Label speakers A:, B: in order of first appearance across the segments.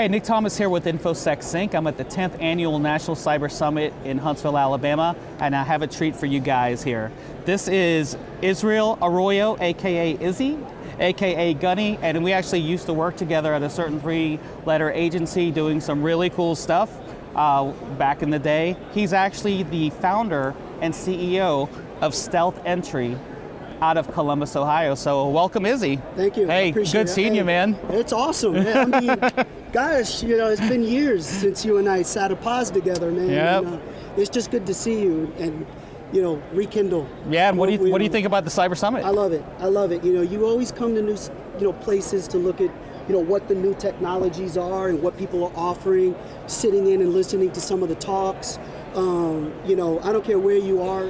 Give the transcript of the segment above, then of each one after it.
A: Hey, Nick Thomas here with InfoSecSync. I'm at the 10th Annual National Cyber Summit in Huntsville, Alabama, and I have a treat for you guys here. This is Israel Arroyo, aka Izzy, aka Gunny, and we actually used to work together at a certain three-letter agency doing some really cool stuff back in the day. He's actually the founder and CEO of Stealth Entry out of Columbus, Ohio. So welcome, Izzy.
B: Thank you.
A: Hey, good seeing you, man.
B: It's awesome, man. I mean, gosh, it's been years since you and I sat a pause together, man.
A: Yep.
B: And, it's just good to see you and, rekindle.
A: Yeah, and what do you think about the Cyber Summit?
B: I love it. I love it. You always come to new, places to look at, what the new technologies are and what people are offering, sitting in and listening to some of the talks. I don't care where you are.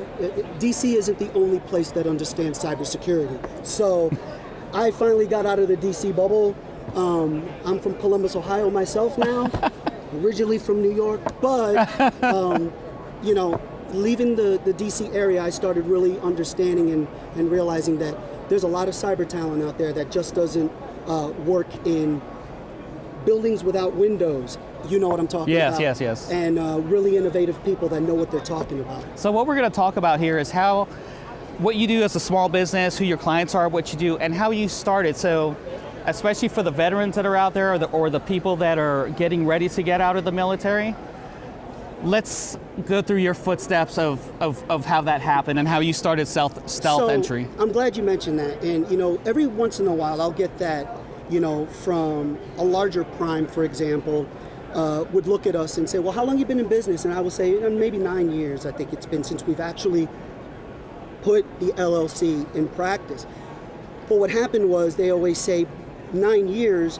B: DC isn't the only place that understands cybersecurity. So I finally got out of the DC bubble. I'm from Columbus, Ohio myself now, originally from New York, but, leaving the DC area, I started really understanding and realizing that there's a lot of cyber talent out there that just doesn't work in buildings without windows. You know what I'm talking about.
A: Yes.
B: And really innovative people that know what they're talking about.
A: So what we're going to talk about here is what you do as a small business, who your clients are, what you do, and how you started. So especially for the veterans that are out there or the people that are getting ready to get out of the military, let's go through your footsteps of how that happened and how you started Stealth Entry.
B: I'm glad you mentioned that. And, every once in a while I'll get that, from a larger prime, for example, would look at us and say, well, how long have you been in business? And I will say, maybe 9 years, I think it's been since we've actually put the LLC in practice. But what happened was they always say 9 years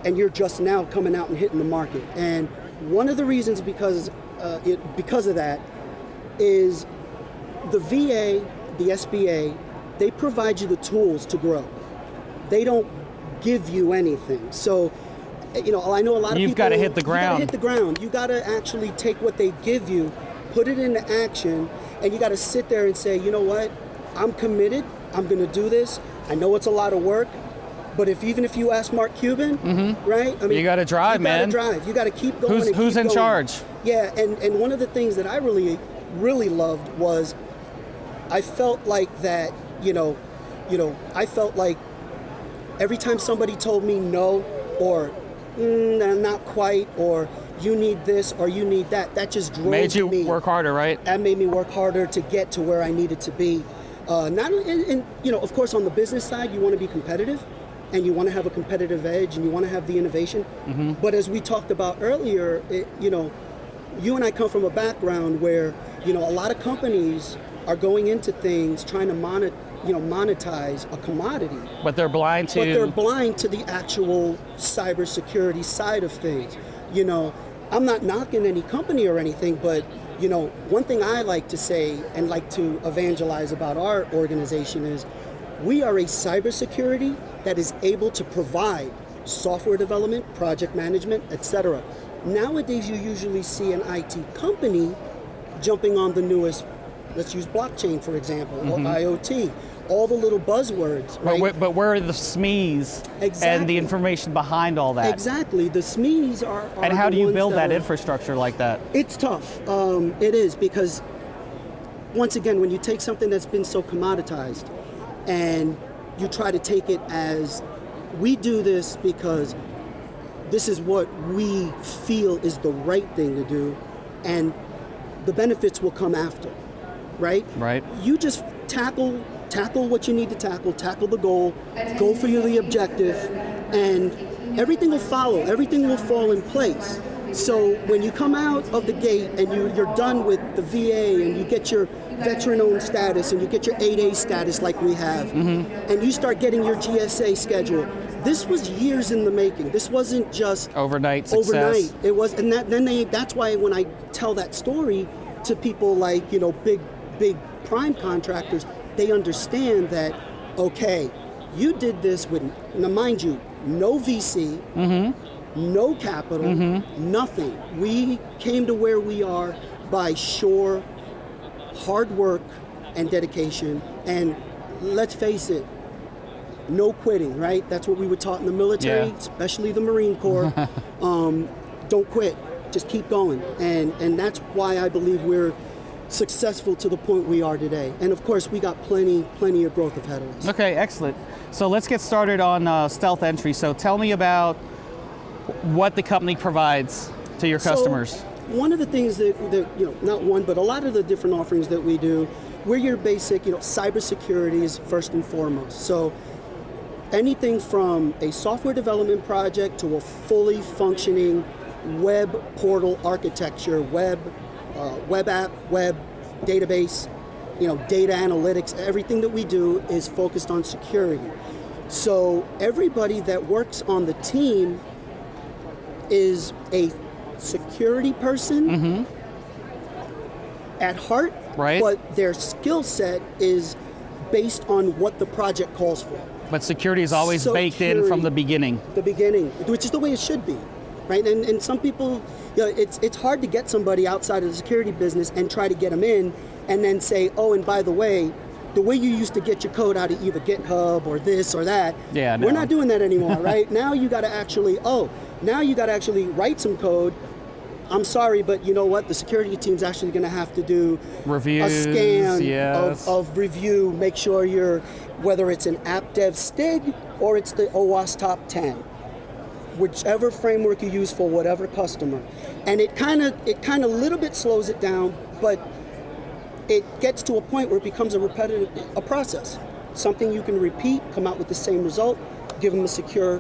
B: and you're just now coming out and hitting the market. And one of the reasons because of that is the VA, the SBA, they provide you the tools to grow. They don't give you anything. So, I know a lot of people.
A: You've got to hit the ground.
B: You got to hit the ground. You got to actually take what they give you, put it into action, and you got to sit there and say, you know what? I'm committed. I'm going to do this. I know it's a lot of work, but even if you ask Mark Cuban, right? I mean,
A: you got to drive, man.
B: You got to drive. You got to keep going.
A: Who's in charge?
B: Yeah, and one of the things that I really, really loved was I felt like that, I felt like every time somebody told me no or not quite, or you need this or you need that, that just drove me.
A: Made you work harder, right?
B: That made me work harder to get to where I needed to be. Of course, on the business side, you want to be competitive and you want to have a competitive edge and you want to have the innovation. But as we talked about earlier, you and I come from a background where, a lot of companies are going into things trying to monetize a commodity.
A: But they're blind to
B: the actual cybersecurity side of things. I'm not knocking any company or anything, but one thing I like to say and like to evangelize about our organization is we are a cybersecurity that is able to provide software development, project management, etc. Nowadays, you usually see an IT company jumping on the newest, let's use blockchain, for example, or IoT, all the little buzzwords, right?
A: But where are the SMEs and the information behind all that?
B: Exactly, the SMEs are
A: and how do you build that infrastructure like that?
B: It's tough, it is, because once again, when you take something that's been so commoditized and you try to take it as, we do this because this is what we feel is the right thing to do, and the benefits will come after, right?
A: Right.
B: You just tackle what you need to tackle the goal, go for the objective, and everything will follow, everything will fall in place. So when you come out of the gate and you're done with the VA and you get your veteran-owned status and you get your 8A status like we have, and you start getting your GSA schedule, this was years in the making. This wasn't just
A: overnight success.
B: Overnight. It was, and that's why when I tell that story to people like, big prime contractors, they understand that, okay, you did this with, now mind you, no VC, no capital, nothing. We came to where we are by sheer hard work and dedication. And let's face it, no quitting, right? That's what we were taught in the military, especially the Marine Corps. Don't quit, just keep going. And that's why I believe we're successful to the point we are today. And of course, we got plenty of growth ahead of us.
A: Okay, excellent. So let's get started on Stealth Entry. So tell me about what the company provides to your customers.
B: So one of the things that not one, but a lot of the different offerings that we do, we're your basic, cybersecurity is first and foremost. So anything from a software development project to a fully functioning web portal architecture, web app, web database, data analytics, everything that we do is focused on security. So everybody that works on the team is a security person at heart,
A: right?
B: But their skill set is based on what the project calls for.
A: But security is always baked in from the beginning.
B: The beginning, which is the way it should be, right? And some people, it's hard to get somebody outside of the security business and try to get them in and then say, oh, and by the way you used to get your code out of either GitHub or this or that, we're not doing that anymore, right? Now you got to actually write some code. I'm sorry, but you know what? The security team's actually going to have to do
A: reviews,
B: a scan of review, make sure whether it's an app dev STIG or it's the OWASP top 10, whichever framework you use for whatever customer. And it kind of a little bit slows it down, but it gets to a point where it becomes a process. Something you can repeat, come out with the same result, give them a secure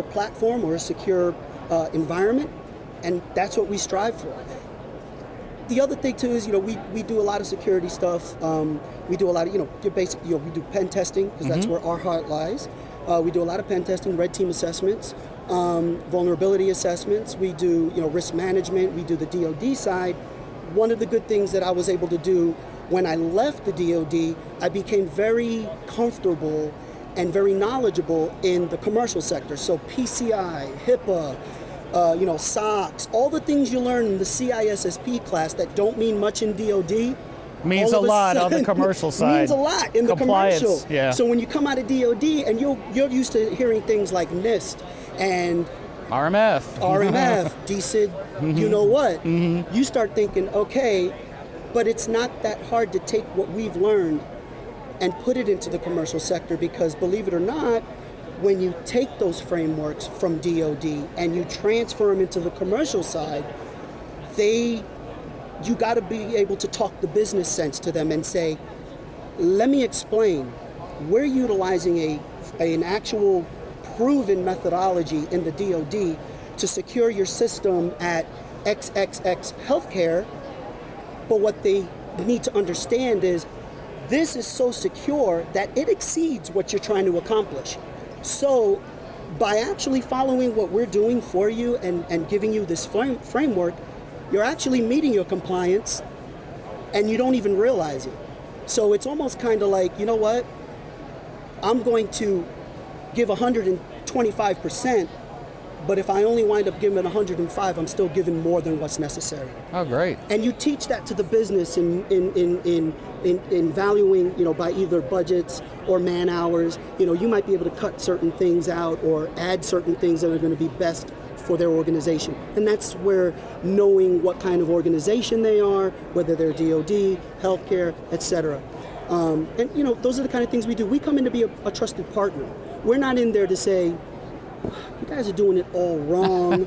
B: platform or a secure environment, and that's what we strive for. The other thing too is, we do a lot of security stuff. We do a lot of, your basic, we do pen testing because that's where our heart lies. We do a lot of pen testing, red team assessments, vulnerability assessments. We do, risk management. We do the DoD side. One of the good things that I was able to do when I left the DoD, I became very comfortable and very knowledgeable in the commercial sector. So PCI, HIPAA, SOX, all the things you learn in the CISSP class that don't mean much in DoD.
A: Means a lot on the commercial side.
B: Means a lot in
A: Compliance,
B: the commercial.
A: yeah.
B: So when you come out of DoD and you're used to hearing things like NIST and
A: RMF,
B: DCID, you know what? You start thinking, okay, but it's not that hard to take what we've learned and put it into the commercial sector, because believe it or not, when you take those frameworks from DoD and you transfer them into the commercial side, you got to be able to talk the business sense to them and say, let me explain. We're utilizing an actual proven methodology in the DoD to secure your system at XXX healthcare, but what they need to understand is this is so secure that it exceeds what you're trying to accomplish. So by actually following what we're doing for you and giving you this framework, you're actually meeting your compliance and you don't even realize it. So it's almost kind of like, you know what? I'm going to give 125%, but if I only wind up giving 105, I'm still giving more than what's necessary.
A: Oh, great.
B: And you teach that to the business in valuing, by either budgets or man hours. You might be able to cut certain things out or add certain things that are going to be best for their organization. And that's where knowing what kind of organization they are, whether they're DoD, healthcare, etc. And those are the kind of things we do. We come in to be a trusted partner. We're not in there to say, you guys are doing it all wrong.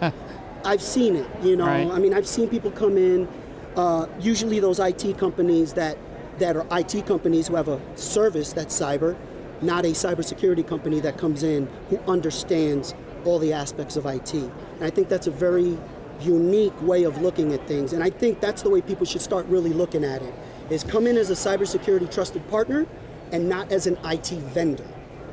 B: I've seen it,
A: Right.
B: I mean, I've seen people come in, usually those IT companies that are IT companies who have a service that's cyber, not a cybersecurity company that comes in who understands all the aspects of IT. And I think that's a very unique way of looking at things. And I think that's the way people should start really looking at it, is come in as a cybersecurity trusted partner and not as an IT vendor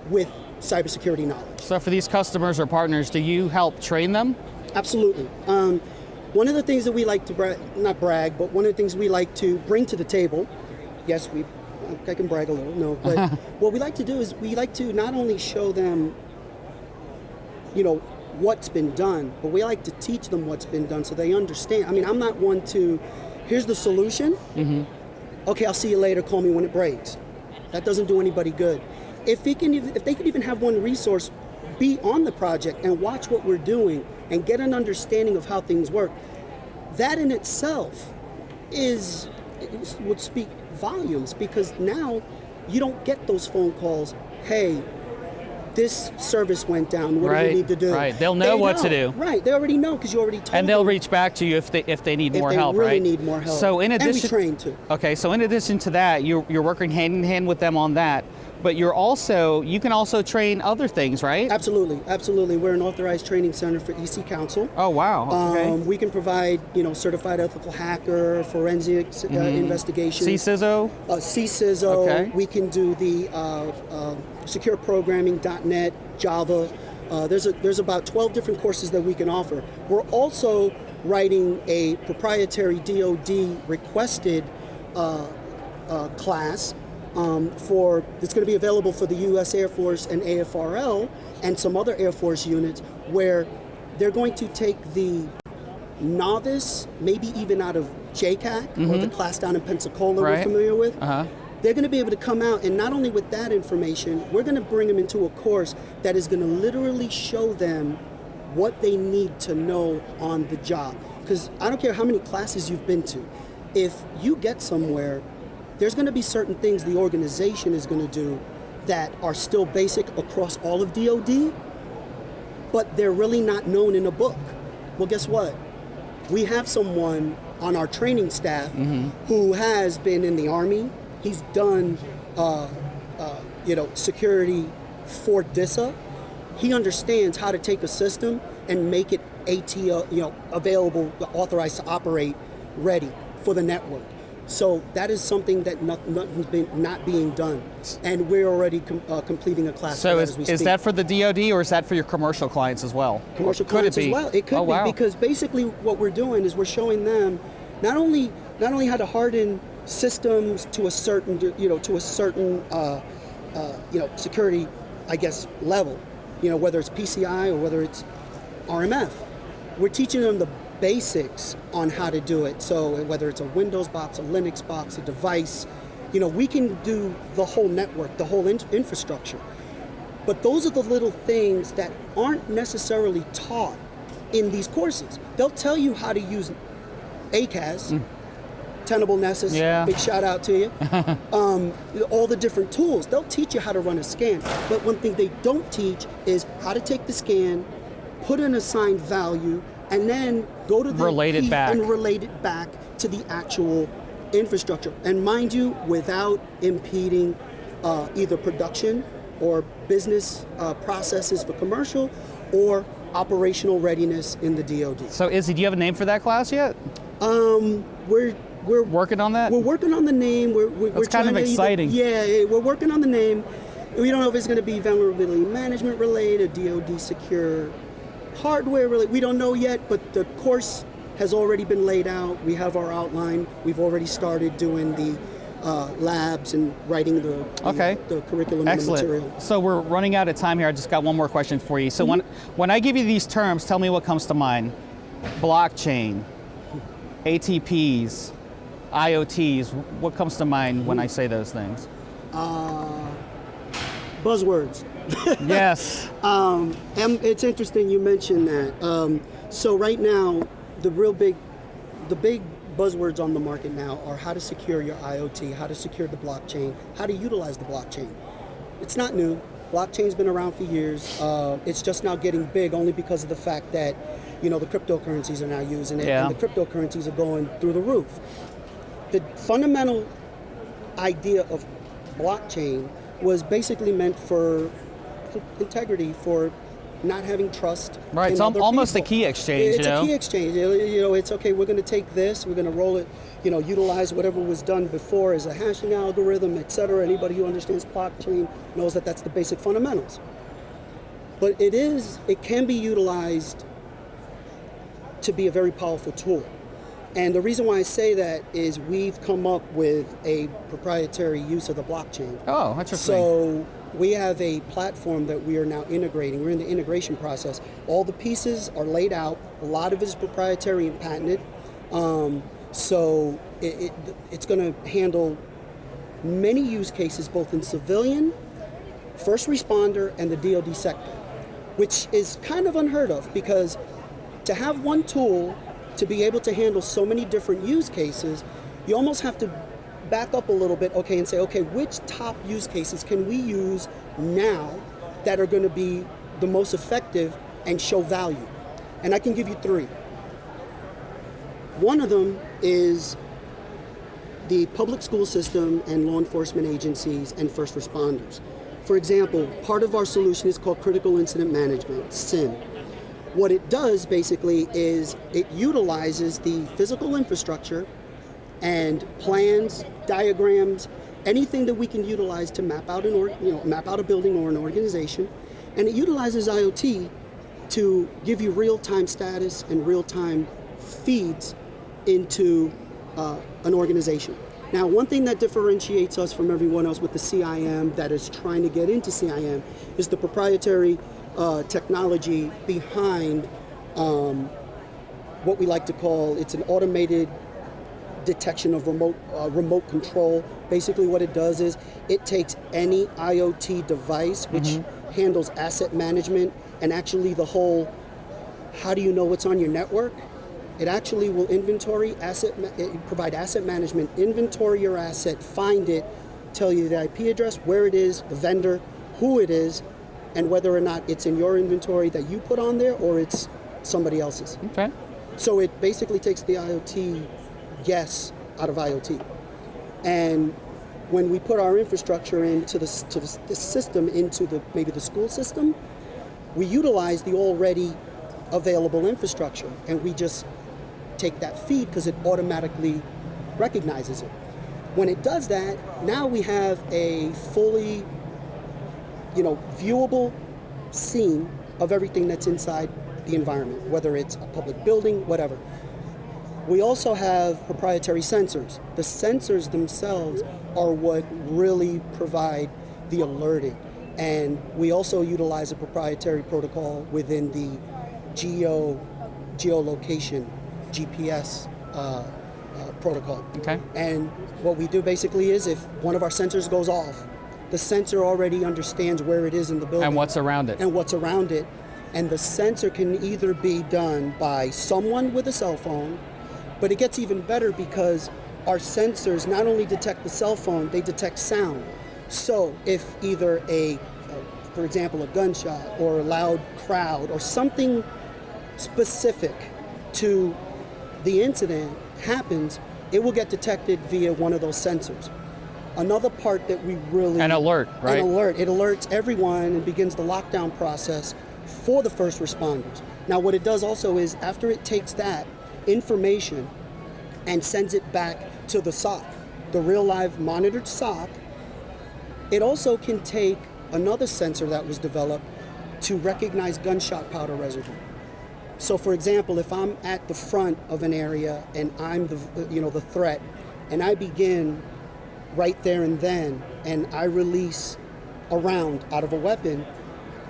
B: with cybersecurity knowledge.
A: So for these customers or partners, do you help train them?
B: Absolutely. One of the things that we like to not brag, but one of the things we like to bring to the table, yes, I can brag a little, no, but what we like to do is we like to not only show them, what's been done, but we like to teach them what's been done so they understand. I mean, I'm not one to, here's the solution, okay, I'll see you later, call me when it breaks. That doesn't do anybody good. if they could even have one resource be on the project and watch what we're doing and get an understanding of how things work, that in itself would speak volumes, because now you don't get those phone calls, hey, this service went down, what do we need to do?
A: Right, they'll know what to do.
B: Right, they already know because you already told
A: And they'll
B: them.
A: reach back to you if they need more help,
B: really
A: right?
B: need more help.
A: So in addition,
B: and we train too.
A: Okay, so in addition to that, you're working hand in hand with them on that, but you can also train other things, right?
B: Absolutely. We're an authorized training center for EC Council.
A: Oh wow. Okay.
B: We can provide, certified ethical hacker, forensics investigation.
A: CISO?
B: CISO.
A: Okay.
B: We can do the secure programming, .NET, Java. There's about 12 different courses that we can offer. We're also writing a proprietary DoD requested class it's going to be available for the U.S. Air Force and AFRL and some other Air Force units, where they're going to take the novice, maybe even out of JCAC or the class down in Pensacola we're familiar with. They're going to be able to come out, and not only with that information, we're going to bring them into a course that is going to literally show them what they need to know on the job. Because I don't care how many classes you've been to, if you get somewhere, there's going to be certain things the organization is going to do that are still basic across all of DoD, but they're really not known in a book. Well, guess what? We have someone on our training staff who has been in the Army. He's done, security for DISA. He understands how to take a system and make it available, authorized to operate, ready for the network. So that is something that nothing's been not being done, and we're already completing a class.
A: So
B: for that
A: is that for the DoD or is that for your commercial clients as well?
B: Commercial clients as well. It could be, because basically what we're doing is we're showing them not only how to harden systems to a certain security, I guess, level, whether it's PCI or whether it's RMF. We're teaching them the basics on how to do it. So whether it's a Windows box, a Linux box, a device, we can do the whole network, the whole infrastructure. But those are the little things that aren't necessarily taught in these courses. They'll tell you how to use ACAS, Tenable Nessus, big shout out to you. All the different tools. They'll teach you how to run a scan. But one thing they don't teach is how to take the scan, put an assigned value, and then go to the
A: relate it back
B: to the actual infrastructure. And mind you, without impeding either production or business processes for commercial or operational readiness in the DoD.
A: So Izzy, do you have a name for that class yet?
B: We're
A: working on that?
B: We're working on the name.
A: That's kind of exciting.
B: We're working on the name. We don't know if it's going to be vulnerability management related, DoD secure hardware related. We don't know yet, but the course has already been laid out. We have our outline. We've already started doing the labs and writing the curriculum and the material.
A: So we're running out of time here. I just got one more question for you. So when I give you these terms, tell me what comes to mind. Blockchain, ATPs, IoTs, what comes to mind when I say those things?
B: Buzzwords.
A: Yes.
B: It's interesting you mentioned that. So right now, the big buzzwords on the market now are how to secure your IoT, how to secure the blockchain, how to utilize the blockchain. It's not new. Blockchain's been around for years. It's just now getting big only because of the fact that, the cryptocurrencies are now using it, and the cryptocurrencies are going through the roof. The fundamental idea of blockchain was basically meant for integrity, for not having trust.
A: Right, it's almost a key exchange.
B: It's a key exchange. It's okay, we're going to take this, we're going to roll it, utilize whatever was done before as a hashing algorithm, etc. Anybody who understands blockchain knows that that's the basic fundamentals. But it can be utilized to be a very powerful tool. And the reason why I say that is we've come up with a proprietary use of the blockchain.
A: Oh, interesting.
B: So we have a platform that we are now integrating. We're in the integration process. All the pieces are laid out. A lot of it is proprietary and patented. So it's going to handle many use cases, both in civilian, first responder, and the DoD sector, which is kind of unheard of because to have one tool to be able to handle so many different use cases, you almost have to back up a little bit, okay, and say, okay, which top use cases can we use now that are going to be the most effective and show value? And I can give you three. One of them is the public school system and law enforcement agencies and first responders. For example, part of our solution is called Critical Incident Management, SIM. What it does basically is it utilizes the physical infrastructure and plans, diagrams, anything that we can utilize to map out map out a building or an organization, and it utilizes IoT to give you real-time status and real-time feeds into an organization. Now, one thing that differentiates us from everyone else with the CIM that is trying to get into CIM is the proprietary technology behind what we like to call, it's an automated detection of remote control. Basically what it does is it takes any IoT device which handles asset management and actually the whole, how do you know what's on your network? It actually will provide asset management, inventory your asset, find it, tell you the IP address, where it is, the vendor, who it is, and whether or not it's in your inventory that you put on there or it's somebody else's.
A: Okay.
B: So it basically takes the IoT guess out of IoT. And when we put our infrastructure into the system, into maybe the school system, we utilize the already available infrastructure and we just take that feed because it automatically recognizes it. When it does that, now we have a fully, viewable scene of everything that's inside the environment, whether it's a public building, whatever. We also have proprietary sensors. The sensors themselves are what really provide the alerting. And we also utilize a proprietary protocol within the geolocation, GPS protocol.
A: Okay.
B: And what we do basically is if one of our sensors goes off, the sensor already understands where it is in the building.
A: And what's around it.
B: And the sensor can either be done by someone with a cell phone, but it gets even better because our sensors not only detect the cell phone, they detect sound. So if either for example, a gunshot or a loud crowd or something specific to the incident happens, it will get detected via one of those sensors. Another part that we really...
A: An alert, right?
B: An alert. It alerts everyone and begins the lockdown process for the first responders. Now what it does also is after it takes that information and sends it back to the SOC, the real live monitored SOC, it also can take another sensor that was developed to recognize gunshot powder residue. So for example, if I'm at the front of an area and I'm the threat, and I begin right there and then, and I release a round out of a weapon,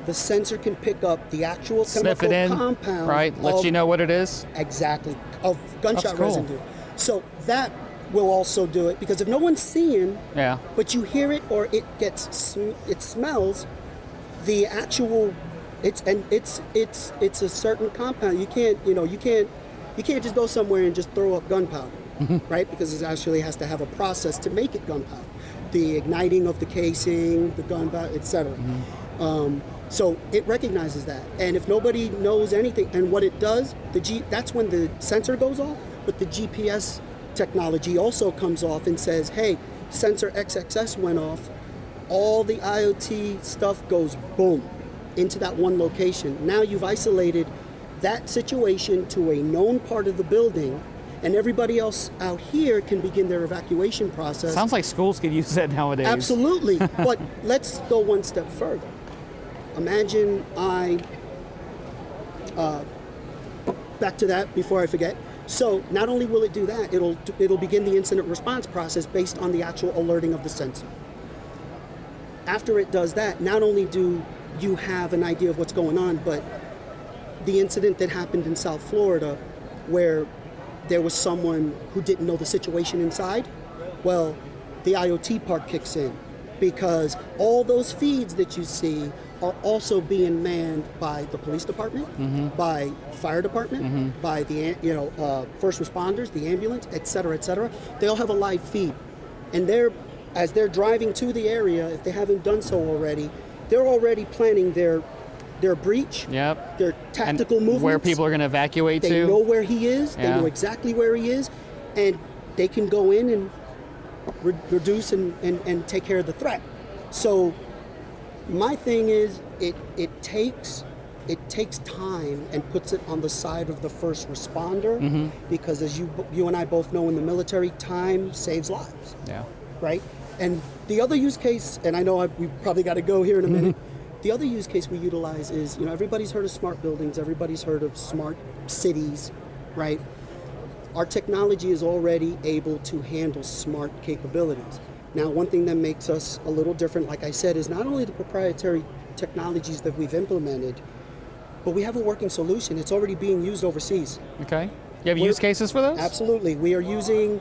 B: the sensor can pick up the actual
A: Sniff
B: chemical
A: it in,
B: compound.
A: right? Let you know what it is.
B: Exactly, of gunshot
A: That's cool.
B: residue. So that will also do it because if no one's seeing,
A: Yeah.
B: but you hear it or it smells, the actual it's a certain compound. You can't just go somewhere and just throw up gunpowder, right? Because it actually has to have a process to make it gunpowder, the igniting of the casing, the gunpowder, etc. So it recognizes that, and if nobody knows anything, and what it does, that's when the sensor goes off, but the GPS technology also comes off and says, hey, sensor XXS went off, all the IoT stuff goes boom into that one location. Now you've isolated that situation to a known part of the building, and everybody else out here can begin their evacuation process.
A: Sounds like schools could use that nowadays.
B: Absolutely, but let's go one step further. Imagine back to that before I forget. So not only will it do that, it'll begin the incident response process based on the actual alerting of the sensor. After it does that, not only do you have an idea of what's going on, but the incident that happened in South Florida where there was someone who didn't know the situation inside, well, the IoT part kicks in. because all those feeds that you see are also being manned by the police department, by fire department, by the first responders, the ambulance, et cetera, et cetera. They all have a live feed, and as they're driving to the area, if they haven't done so already, they're already planning their breach, their tactical movements,
A: where people are going to evacuate
B: to. They know where he is. They know exactly where he is, and they can go in and reduce and take care of the threat. So my thing is, it takes time and puts it on the side of the first responder, because as you and I both know, in the military, time saves lives. Yeah. Right? And the other use case, and I know we probably got to go here in a minute. The other use case we utilize is, everybody's heard of smart buildings, everybody's heard of smart cities, right? Our technology is already able to handle smart capabilities. Now, one thing that makes us a little different, like I said, is not only the proprietary technologies that we've implemented, but we have a working solution. It's already being used overseas. Okay. You have use cases for those? Absolutely. We are using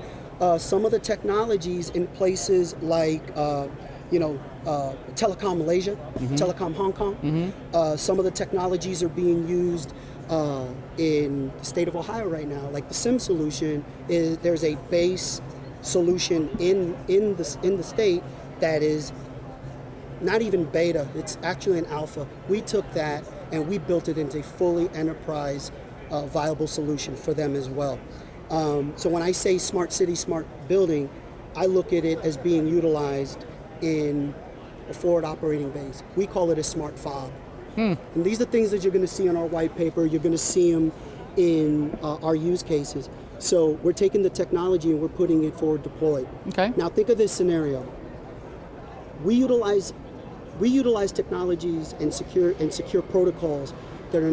B: some of the technologies in places like, Telecom Malaysia, Telecom Hong Kong. Some of the technologies are being used in the state of Ohio right now. Like the SIM solution, there's a base solution in the state that is not even beta, it's actually an alpha. We took that and we built it into a fully enterprise viable solution for them as well. So when I say smart city, smart building, I look at it as being utilized in a forward operating base. We call it a smart fob. And these are things that you're going to see on our white paper. You're going to see them in our use cases. So we're taking the technology and we're putting it forward deployed. Okay. Now think of this scenario. We utilize technologies and secure protocols that are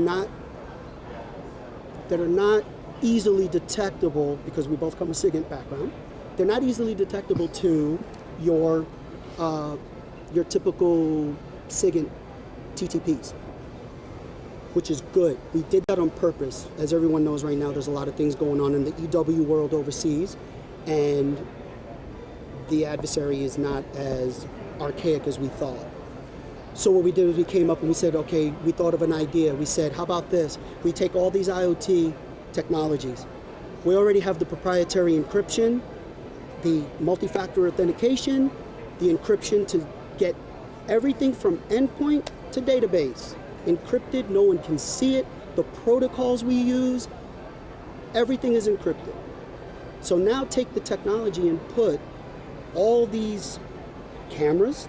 B: not easily detectable, because we both come from a SIGINT background. They're not easily detectable to your typical SIGINT TTPs, which is good. We did that on purpose. As everyone knows right now, there's a lot of things going on in the EW world overseas, and the adversary is not as archaic as we thought. So what we did is we came up and we said, okay, we thought of an idea. We said, how about this? We take all these IoT technologies. We already have the proprietary encryption, the multi-factor authentication, the encryption to get everything from endpoint to database. Encrypted, no one can see it. The protocols we use, everything is encrypted. So now take the technology and put all these cameras,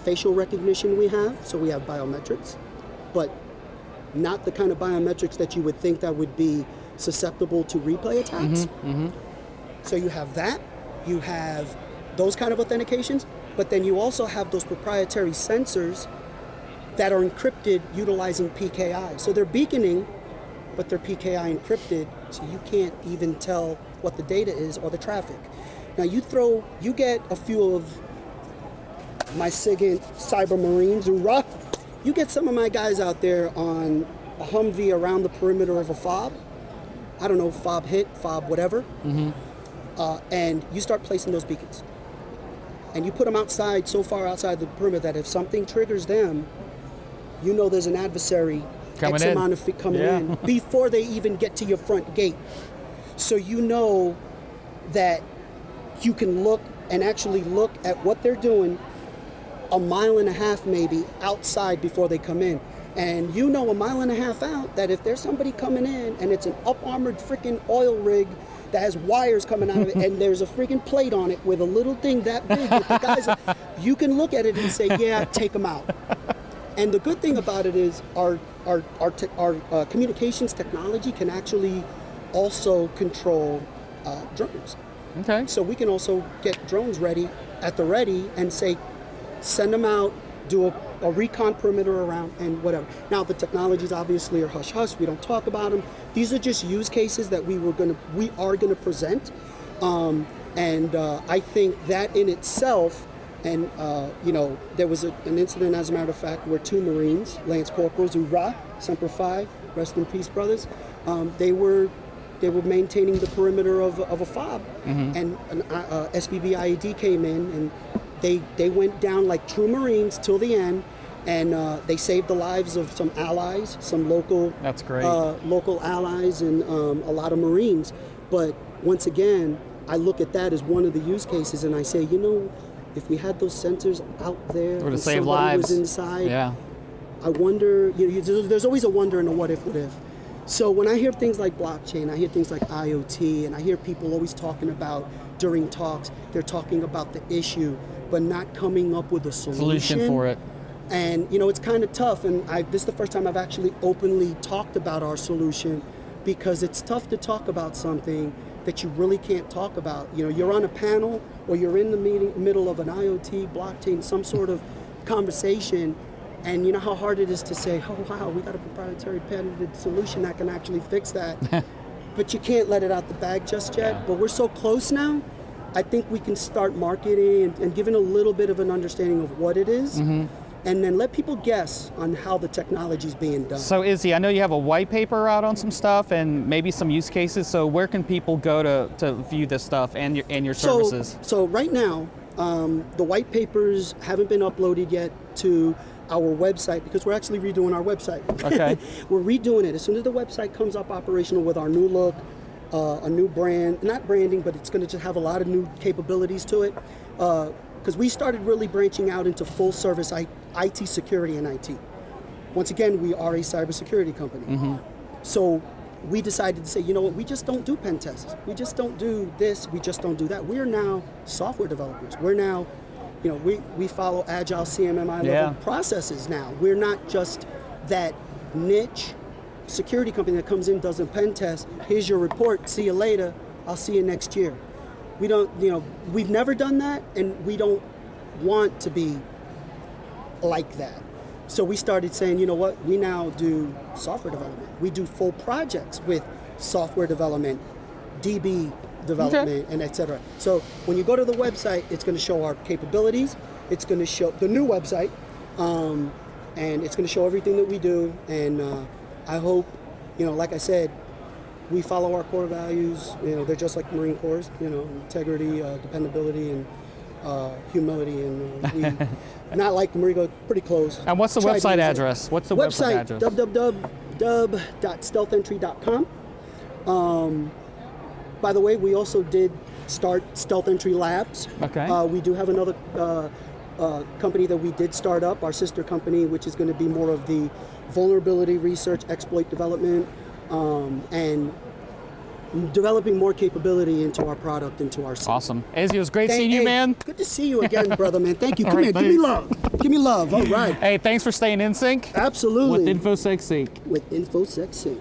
B: facial recognition we have, so we have biometrics, but not the kind of biometrics that you would think that would be susceptible to replay attacks. So you have that, you have those kind of authentications, but then you also have those proprietary sensors that are encrypted utilizing PKI. So they're beaconing, but they're PKI encrypted, so you can't even tell what the data is or the traffic. Now you get a few of my SIGINT cyber Marines who rock. You get some of my guys out there on a Humvee around the perimeter of a fob. I don't know, fob hit, fob whatever. And you start placing those beacons. And you put them outside, so far outside the perimeter that if something triggers them, you know there's an adversary X amount of feet coming in before they even get to your front gate. So you know that you can look and actually look at what they're doing a mile and a half maybe outside before they come in. And you know a mile and a half out that if there's somebody coming in and it's an up-armored freaking oil rig that has wires coming out of it and there's a freaking plate on it with a little thing that big with the guys, you can look at it and say, yeah, take them out. And the good thing about it is our communications technology can actually also control drones. Okay. So we can also get drones ready and say, send them out, do a recon perimeter around and whatever. Now the technologies obviously are hush-hush. We don't talk about them. These are just use cases that we are gonna present. And I think that in itself, and there was an incident, as a matter of fact, where two Marines, Lance Corporals, Ura, Semper Fi, rest in peace, brothers, they were maintaining the perimeter of a fob, and an SBB IED came in, and they went down like true Marines till the end, and they saved the lives of some allies, some local.
A: That's great.
B: Local allies and a lot of Marines. But once again, I look at that as one of the use cases, and I say, if we had those sensors out there,
A: It would have
B: and
A: saved
B: somebody
A: lives.
B: was inside.
A: Yeah.
B: I wonder. There's always a wonder and a what if. So when I hear things like blockchain, I hear things like IoT, and I hear people always talking about during talks, they're talking about the issue, but not coming up with a solution
A: For it.
B: And it's kind of tough. And this is the first time I've actually openly talked about our solution, because it's tough to talk about something that you really can't talk about. You're on a panel or you're in the middle of an IoT, blockchain, some sort of conversation. And you know how hard it is to say, oh wow, we got a proprietary patented solution that can actually fix that. But you can't let it out the bag just yet.
A: Yeah.
B: But we're so close now, I think we can start marketing and giving a little bit of an understanding of what it is.
A: Mm-hmm.
B: And then let people guess on how the technology is being done.
A: So Izzy, I know you have a white paper out on some stuff and maybe some use cases. So where can people go to view this stuff and your services?
B: So right now, the white papers haven't been uploaded yet to our website, because we're actually redoing our website.
A: Okay.
B: We're redoing it. As soon as the website comes up operational with our new look, a new brand, not branding, but it's going to just have a lot of new capabilities to it. Because we started really branching out into full service IT security and IT. Once again, we are a cybersecurity company.
A: Mm-hmm.
B: So we decided to say, you know what, we just don't do pen tests. We just don't do this, we just don't do that. We're now software developers. We're now, we follow agile CMMI level processes now. We're not just that niche security company that comes in, does a pen test, here's your report, see you later, I'll see you next year. We don't, we've never done that, and we don't want to be like that. So we started saying, you know what, we now do software development. We do full projects with software development, DB development, and et cetera. So when you go to the website, it's going to show our capabilities. It's going to show the new website, and it's going to show everything that we do. And I hope, like I said, we follow our core values. They're just like Marine Corps, integrity, dependability, and humility. And we, not like the Marine Corps, pretty close.
A: And what's the website address? What's the website address?
B: www.stealthentry.com. By the way, we also did start Stealth Entry Labs.
A: Okay.
B: We do have another company that we did start up, our sister company, which is going to be more of the vulnerability research, exploit development, and developing more capability into our product, into our system.
A: Awesome. Izzy, it was great seeing you, man.
B: Good to see you again, brother, man. Thank you. Come
A: All
B: here.
A: right,
B: Give me love. Give me love. All right.
A: Hey, thanks for staying in sync.
B: Absolutely.
A: With InfoSecSync.
B: With InfoSecSync.